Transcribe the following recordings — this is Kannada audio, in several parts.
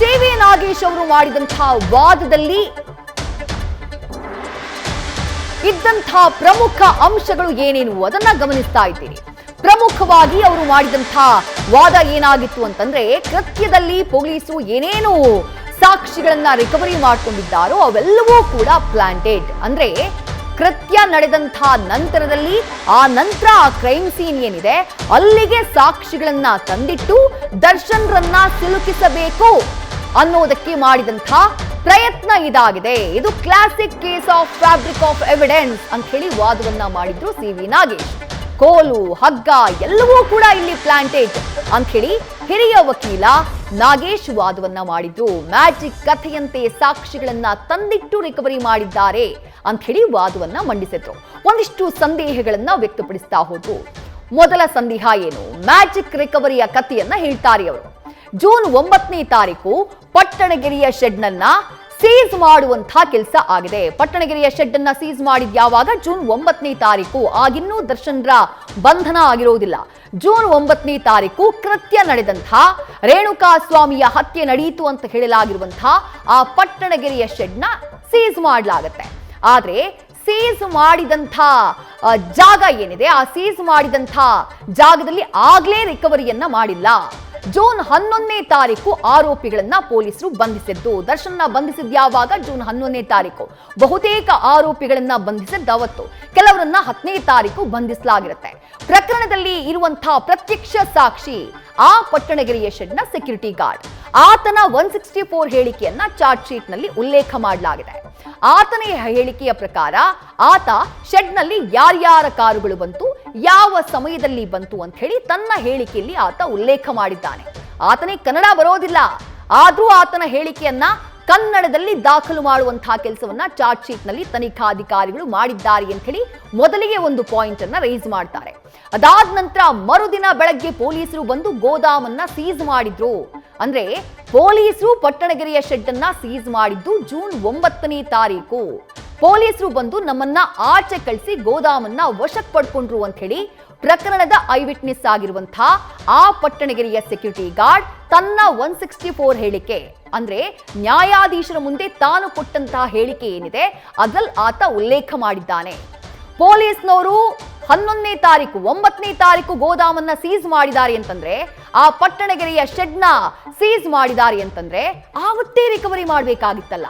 ಸಿ.ವಿ. ನಾಗೇಶ್ ಅವರು ಮಾಡಿದಂತಹ ವಾದದಲ್ಲಿ ಇದ್ದಂತಹ ಪ್ರಮುಖ ಅಂಶಗಳು ಏನೇನು ಅದನ್ನ ಗಮನಿಸ್ತಾ ಇದ್ದೀರಿ. ಪ್ರಮುಖವಾಗಿ ಅವರು ಮಾಡಿದಂತಹ ವಾದ ಏನಾಗಿತ್ತು ಅಂತಂದ್ರೆ, ಕೃತ್ಯದಲ್ಲಿ ಪೊಲೀಸರು ಏನೇನು ಸಾಕ್ಷಿಗಳನ್ನ ರಿಕವರಿ ಮಾಡ್ಕೊಂಡಿದ್ದಾರೋ ಅವೆಲ್ಲವೂ ಕೂಡ ಪ್ಲಾಂಟೆಡ್. ಅಂದ್ರೆ ಕೃತ್ಯ ನಡೆದಂತಹ ನಂತರದಲ್ಲಿ ಆ ನಂತರ ಆ ಕ್ರೈಮ್ ಸೀನ್ ಏನಿದೆ ಅಲ್ಲಿಗೆ ಸಾಕ್ಷಿಗಳನ್ನ ತಂದಿಟ್ಟು ದರ್ಶನ್ರನ್ನ ಸಿಲುಕಿಸಬೇಕು ಅನ್ನೋದಕ್ಕೆ ಮಾಡಿದಂತಹ ಪ್ರಯತ್ನ ಇದಾಗಿದೆ. ಇದು classic case of fabric of evidence ಅಂತ ಹೇಳಿ ವಾದವನ್ನ ಮಾಡಿದ್ರು ಸಿ.ವಿ. ನಾಗೇಶ್. ಕೋಲು, ಹಗ್ಗ ಎಲ್ಲವೂ ಕೂಡ ಇಲ್ಲಿ ಪ್ಲಾಂಟೆಡ್ ಅಂತ ಹೇಳಿ ಹಿರಿಯ ವಕೀಲ ನಾಗೇಶ್ ವಾದವನ್ನ ಮಾಡಿದ್ರು. ಮ್ಯಾಜಿಕ್ ಕಥೆಯಂತೆ ಸಾಕ್ಷಿಗಳನ್ನ ತಂದಿಟ್ಟು ರಿಕವರಿ ಮಾಡಿದ್ದಾರೆ ಅಂತ ಹೇಳಿ ವಾದವನ್ನ ಮಂಡಿಸಿದ್ರು. ಒಂದಿಷ್ಟು ಸಂದೇಹಗಳನ್ನ ವ್ಯಕ್ತಪಡಿಸ್ತಾ ಹೋದ್ರು. ಮೊದಲ ಸಂದೇಹ ಏನು? ಮ್ಯಾಜಿಕ್ ರಿಕವರಿಯ ಕಥೆಯನ್ನ ಹೇಳ್ತಾರೆ ಅವರು. ಜೂನ್ 9ನೇ ತಾರೀಕು ಪಟ್ಟಣಗೆರೆಯ ಶೆಡ್ನನ್ನ ಸೀಸ್ ಮಾಡುವಂತಹ ಕೆಲಸ ಆಗಿದೆ. ಪಟ್ಟಣಗೆರೆಯ ಶೆಡ್ ಅನ್ನ ಸೀಸ್ ಮಾಡಿದ್ ಯಾವಾಗ? ಜೂನ್ 9ನೇ ತಾರೀಕು. ಆಗಿನ್ನೂ ದರ್ಶನ್ರ ಬಂಧನ ಆಗಿರೋದಿಲ್ಲ. ಜೂನ್ 9ನೇ ತಾರೀಕು ಕೃತ್ಯ ನಡೆದಂತಹ ರೇಣುಕಾ ಸ್ವಾಮಿಯ ಹತ್ಯೆ ನಡೆಯಿತು ಅಂತ ಹೇಳಲಾಗಿರುವಂತಹ ಆ ಪಟ್ಟಣಗೆರೆಯ ಶೆಡ್ನ ಸೀಸ್ ಮಾಡಲಾಗತ್ತೆ. ಆದ್ರೆ ಸೀಸ್ ಮಾಡಿದಂಥ ಜಾಗ ಏನಿದೆ, ಆ ಸೀಸ್ ಮಾಡಿದಂಥ ಜಾಗದಲ್ಲಿ ಆಗ್ಲೇ ರಿಕವರಿಯನ್ನ ಮಾಡಿಲ್ಲ. ಜೂನ್ 11ನೇ ತಾರೀಕು ಆರೋಪಿಗಳನ್ನ ಪೊಲೀಸರು ಬಂಧಿಸಿದ್ದು. ದರ್ಶನ್ನ ಬಂಧಿಸಿದ ಯಾವಾಗ? ಜೂನ್ 11ನೇ ತಾರೀಕು. ಬಹುತೇಕ ಆರೋಪಿಗಳನ್ನ ಬಂಧಿಸಿದ್ದ ಅವತ್ತು, ಕೆಲವರನ್ನ 10ನೇ ತಾರೀಕು ಬಂಧಿಸಲಾಗಿರುತ್ತೆ. ಪ್ರಕರಣದಲ್ಲಿ ಇರುವಂತಹ ಪ್ರತ್ಯಕ್ಷ ಸಾಕ್ಷಿ ಆ ಪಟ್ಟಣಗೆರೆಯ ಶೆಡ್ನ ಸೆಕ್ಯೂರಿಟಿ ಗಾರ್ಡ್. ಆತನ 164 ಹೇಳಿಕೆಯನ್ನ ಚಾರ್ಜ್ ಶೀಟ್ ನಲ್ಲಿ ಉಲ್ಲೇಖ ಮಾಡಲಾಗಿದೆ. ಆತನ ಹೇಳಿಕೆಯ ಪ್ರಕಾರ ಆತ ಶೆಡ್ನಲ್ಲಿ ಯಾರ್ಯಾರ ಕಾರುಗಳು ಬಂತು, ಯಾವ ಸಮಯದಲ್ಲಿ ಬಂತು ಅಂತ ಹೇಳಿ ತನ್ನ ಹೇಳಿಕೆಯಲ್ಲಿ ಆತ ಉಲ್ಲೇಖ ಮಾಡಿದ್ದಾನೆ. ಆತನಿಗೆ ಕನ್ನಡ ಬರೋದಿಲ್ಲ, ಆದ್ರೂ ಆತನ ಹೇಳಿಕೆಯನ್ನ ಕನ್ನಡದಲ್ಲಿ ದಾಖಲು ಮಾಡುವಂತಹ ಕೆಲಸವನ್ನ ಚಾರ್ಜ್ ಶೀಟ್ ನಲ್ಲಿ ತನಿಖಾಧಿಕಾರಿಗಳು ಮಾಡಿದ್ದಾರೆ ಅಂತ ಹೇಳಿ ಮೊದಲಿಗೆ ಒಂದು ಪಾಯಿಂಟ್ ಅನ್ನ ರೈಸ್ ಮಾಡ್ತಾರೆ. ಅದಾದ ನಂತರ ಮರುದಿನ ಬೆಳಗ್ಗೆ ಪೊಲೀಸರು ಬಂದು ಗೋದಾಮನ್ನ ಸೀಸ್ ಮಾಡಿದ್ರು. ಅಂದ್ರೆ ಪೊಲೀಸರು ಪಟ್ಟಣಗೆರೆಯ ಶೆಡ್ ಅನ್ನ ಸೀಸ್ ಮಾಡಿದ್ದು ಜೂನ್ 9ನೇ ತಾರೀಕು. ಪೊಲೀಸರು ಬಂದು ನಮ್ಮನ್ನ ಆಚೆ ಕಳಿಸಿ ಗೋದಾಮನ್ನ ವಶಕ್ಕೆ ಪಡ್ಕೊಂಡ್ರು ಅಂತ ಹೇಳಿ ಪ್ರಕರಣದ ಐ ವಿಟ್ನೆಸ್ ಆಗಿರುವಂತಹ ಆ ಪಟ್ಟಣಗೆರೆಯ ಸೆಕ್ಯೂರಿಟಿ ಗಾರ್ಡ್ ತನ್ನ 164 ಹೇಳಿಕೆ, ಅಂದ್ರೆ ನ್ಯಾಯಾಧೀಶರ ಮುಂದೆ ತಾನು ಕೊಟ್ಟಂತಹ ಹೇಳಿಕೆ ಏನಿದೆ ಅದ್ರಲ್ಲಿ ಆತ ಉಲ್ಲೇಖ ಮಾಡಿದ್ದಾನೆ. ಪೊಲೀಸ್ನವರು 11ನೇ ತಾರೀಕು 9ನೇ ತಾರೀಕು ಗೋದಾಮನ್ನ ಸೀಸ್ ಮಾಡಿದ್ದಾರೆ ಅಂತಂದ್ರೆ, ಆ ಪಟ್ಟಣಗೆರೆಯ ಶೆಡ್ನ ಸೀಸ್ ಮಾಡಿದ್ದಾರೆ ಅಂತಂದ್ರೆ ಆವತ್ತೇ ರಿಕವರಿ ಮಾಡ್ಬೇಕಾಗಿತ್ತಲ್ಲ,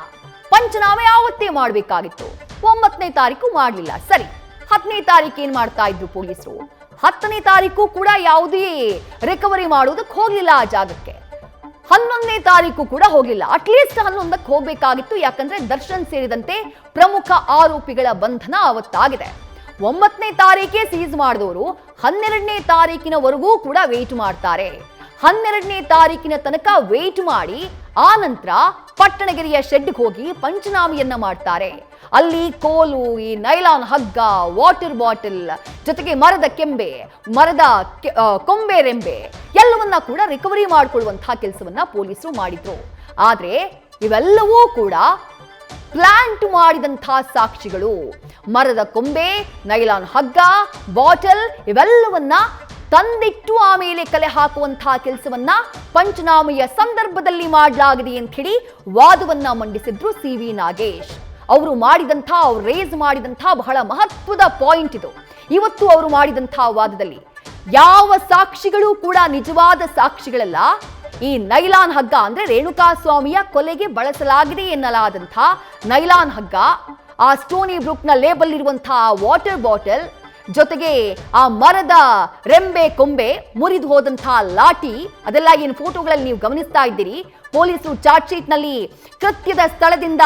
ಪಂಚನಾಮೆ ಆವತ್ತೇ ಮಾಡ್ಬೇಕಾಗಿತ್ತು. 9ನೇ ತಾರೀಕು ಮಾಡ್ಲಿಲ್ಲ. ಸರಿ, 10ನೇ ತಾರೀಕು ಏನ್ ಮಾಡ್ತಾ ಇದ್ರು ಪೊಲೀಸರು? 10ನೇ ತಾರೀಕು ಕೂಡ ಯಾವುದೇ ರಿಕವರಿ ಮಾಡೋದಕ್ಕೆ ಹೋಗ್ಲಿಲ್ಲ ಆ ಜಾಗಕ್ಕೆ. 11ನೇ ತಾರೀಕು ಕೂಡ ಹೋಗ್ಲಿಲ್ಲ. ಅಟ್ಲೀಸ್ಟ್ 11ಕ್ಕೆ ಹೋಗ್ಬೇಕಾಗಿತ್ತು. ಯಾಕಂದ್ರೆ ದರ್ಶನ್ ಸೇರಿದಂತೆ ಪ್ರಮುಖ ಆರೋಪಿಗಳ ಬಂಧನ ಅವತ್ತಾಗಿದೆ. 9ನೇ ತಾರೀಕೆ ಸೀಸ್ ಮಾಡಿದವರು 12ನೇ ತಾರೀಕಿನವರೆಗೂ ಕೂಡ ವೇಟ್ ಮಾಡ್ತಾರೆ. 12ನೇ ತಾರೀಕಿನ ತನಕ ವೇಟ್ ಮಾಡಿ ಆ ನಂತರ ಪಟ್ಟಣಗೆರೆಯ ಶೆಡ್ಗೆ ಹೋಗಿ ಪಂಚನಾಮೆಯನ್ನ ಮಾಡ್ತಾರೆ. ಅಲ್ಲಿ ಕೋಲು, ಈ ನೈಲಾನ್ ಹಗ್ಗ, ವಾಟರ್ ಬಾಟಲ್ ಜೊತೆಗೆ ಮರದ ಕೆಂಬೆ, ಮರದ ಕೊಂಬೆ ರೆಂಬೆ ಎಲ್ಲವನ್ನ ಕೂಡ ರಿಕವರಿ ಮಾಡಿಕೊಳ್ಳುವಂತಹ ಕೆಲಸವನ್ನ ಪೊಲೀಸರು ಮಾಡಿದ್ರು. ಆದ್ರೆ ಇವೆಲ್ಲವೂ ಕೂಡ ಪ್ಲಾಂಟ್ ಮಾಡಿದಂತಹ ಸಾಕ್ಷಿಗಳು. ಮರದ ಕೊಂಬೆ, ನೈಲಾನ್ ಹಗ್ಗ, ಬಾಟಲ್ ಇವೆಲ್ಲವನ್ನ ತಂದಿಟ್ಟು ಆಮೇಲೆ ಕಲೆ ಹಾಕುವಂತಹ ಕೆಲಸವನ್ನ ಪಂಚನಾಮೆಯ ಸಂದರ್ಭದಲ್ಲಿ ಮಾಡಲಾಗಿದೆ ಅಂತ ಹೇಳಿ ವಾದವನ್ನ ಮಂಡಿಸಿದ್ರು ಸಿ.ವಿ. ನಾಗೇಶ್. ಅವರು ಮಾಡಿದಂತಹ, ಅವ್ರು ರೇಸ್ ಮಾಡಿದಂತಹ ಬಹಳ ಮಹತ್ವದ ಪಾಯಿಂಟ್ ಇದು. ಇವತ್ತು ಅವರು ಮಾಡಿದಂತಹ ವಾದದಲ್ಲಿ ಯಾವ ಸಾಕ್ಷಿಗಳು ಕೂಡ ನಿಜವಾದ ಸಾಕ್ಷಿಗಳಲ್ಲ. ಈ ನೈಲಾನ್ ಹಗ್ಗ ಅಂದ್ರೆ ರೇಣುಕಾ ಸ್ವಾಮಿಯ ಕೊಲೆಗೆ ಬಳಸಲಾಗಿದೆ ಎನ್ನಲಾದಂತಹ ನೈಲಾನ್ ಹಗ್ಗ, ಆ ಸ್ಟೋನಿ ಬ್ರೂಕ್ನ ಲೇಬಲ್ ಇರುವಂತಹ ವಾಟರ್ ಬಾಟಲ್, ಜೊತೆಗೆ ಆ ಮರದ ರೆಂಬೆ ಕೊಂಬೆ, ಮುರಿದು ಹೋದಂತಹ ಲಾಠಿ, ಅದೆಲ್ಲ ಏನು ಫೋಟೋಗಳಲ್ಲಿ ನೀವು ಗಮನಿಸ್ತಾ ಇದ್ದೀರಿ. ಪೊಲೀಸರು ಚಾರ್ಜ್ ಶೀಟ್ ನಲ್ಲಿ ಕೃತ್ಯದ ಸ್ಥಳದಿಂದ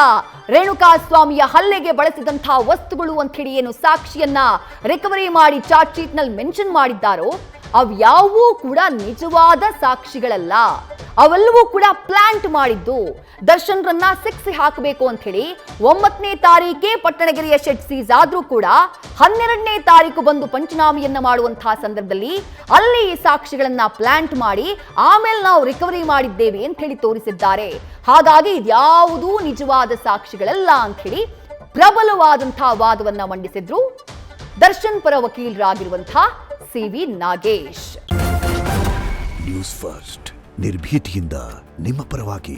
ರೇಣುಕಾ ಸ್ವಾಮಿಯ ಹಲ್ಲೆಗೆ ಬಳಸಿದಂತಹ ವಸ್ತುಗಳು ಅಂತ ಹೇಳಿ ಏನು ಸಾಕ್ಷಿಯನ್ನ ರಿಕವರಿ ಮಾಡಿ ಚಾರ್ಜ್ ಶೀಟ್ ನಲ್ಲಿ ಮೆನ್ಷನ್ ಮಾಡಿದ್ದಾರೋ ಅವ್ಯಾವೂ ಕೂಡ ನಿಜವಾದ ಸಾಕ್ಷಿಗಳಲ್ಲ. ಅವೆಲ್ಲವೂ ಕೂಡ ಪ್ಲಾಂಟ್ ಮಾಡಿದ್ದು. ದರ್ಶನ್ರನ್ನ ಸಿಕ್ಸಿ ಹಾಕಬೇಕು ಅಂತ ಹೇಳಿ 9ನೇ ತಾರೀಕೆ ಪಟ್ಟಣಗೆರೆಯ ಶೆಡ್ ಸೀಸ್ ಆದ್ರೂ ಕೂಡ 12ನೇ ತಾರೀಕು ಬಂದು ಪಂಚನಾಮೆಯನ್ನ ಮಾಡುವಂತಹ ಸಂದರ್ಭದಲ್ಲಿ ಅಲ್ಲಿ ಈ ಸಾಕ್ಷಿಗಳನ್ನ ಪ್ಲಾಂಟ್ ಮಾಡಿ ಆಮೇಲೆ ನಾವು ರಿಕವರಿ ಮಾಡಿದ್ದೇವೆ ಅಂತ ಹೇಳಿ ತೋರಿಸಿದ್ದಾರೆ. ಹಾಗಾಗಿ ಇದ್ಯಾವುದೂ ನಿಜವಾದ ಸಾಕ್ಷಿಗಳಲ್ಲ ಅಂತ ಹೇಳಿ ಪ್ರಬಲವಾದಂತಹ ವಾದವನ್ನ ಮಂಡಿಸಿದ್ರು ದರ್ಶನ್ ಪರ ವಕೀಲರಾಗಿರುವಂತಹ ಸಿ.ವಿ. ನಾಗೇಶ್. ನ್ಯೂಸ್ ಫಸ್ಟ್ ನಿರ್ಭೀತಿಯಿಂದ ನಿಮ್ಮ ಪರವಾಗಿ.